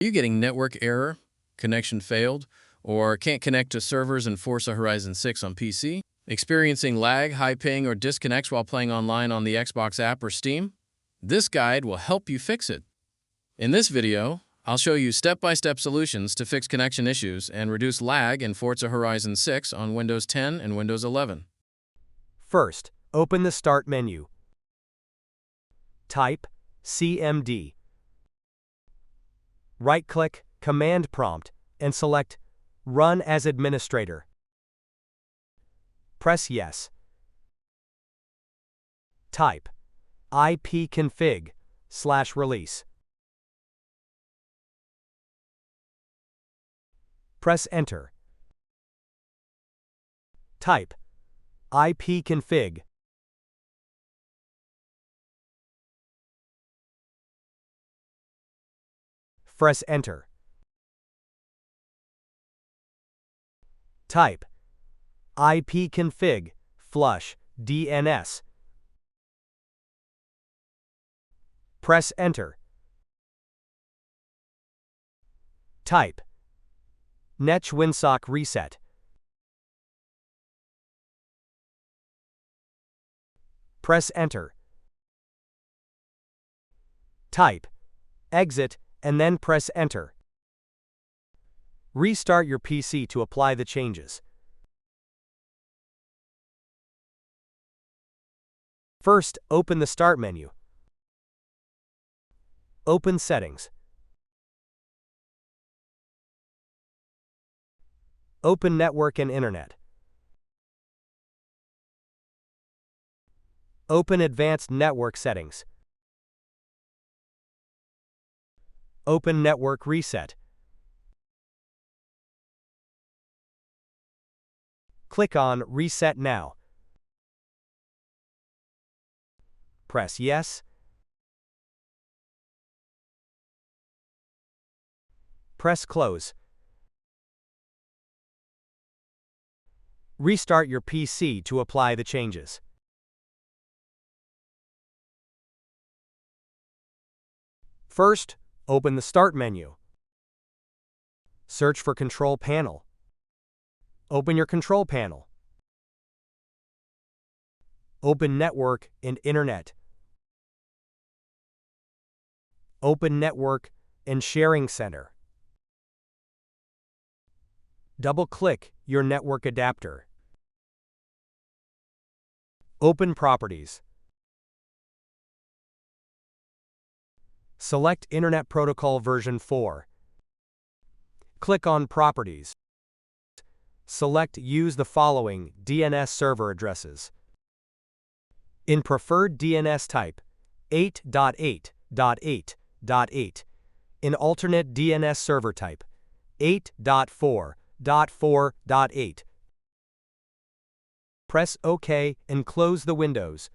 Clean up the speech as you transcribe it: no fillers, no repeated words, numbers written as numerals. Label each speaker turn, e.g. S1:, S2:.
S1: Are you getting network error, connection failed, or can't connect to servers in Forza Horizon 6 on PC? Experiencing lag, high ping, or disconnects while playing online on the Xbox app or Steam? This guide will help you fix it. In this video, I'll show you step-by-step solutions to fix connection issues and reduce lag in Forza Horizon 6 on Windows 10 and Windows 11.
S2: First, open the Start menu. Type CMD. Right-click Command Prompt and select Run as Administrator. Press Yes. Type ipconfig/release. Press Enter. Type ipconfig. Press Enter. Type ipconfig flush DNS. Press Enter. Type netwinsock reset. Press Enter. Type exit and then press Enter. Restart your PC to apply the changes. First, open the Start menu. Open Settings. Open Network and Internet. Open Advanced Network Settings. Open Network Reset. Click on Reset Now. Press Yes. Press Close. Restart your PC to apply the changes. First, open the Start menu. Search for Control Panel. Open your Control Panel. Open Network and Internet. Open Network and Sharing Center. Double-click your network adapter. Open Properties. Select Internet Protocol version 4. Click on Properties. Select Use the following DNS server addresses. In preferred DNS type, 8.8.8.8. In alternate DNS server type, 8.4.4.8. Press OK and close the windows.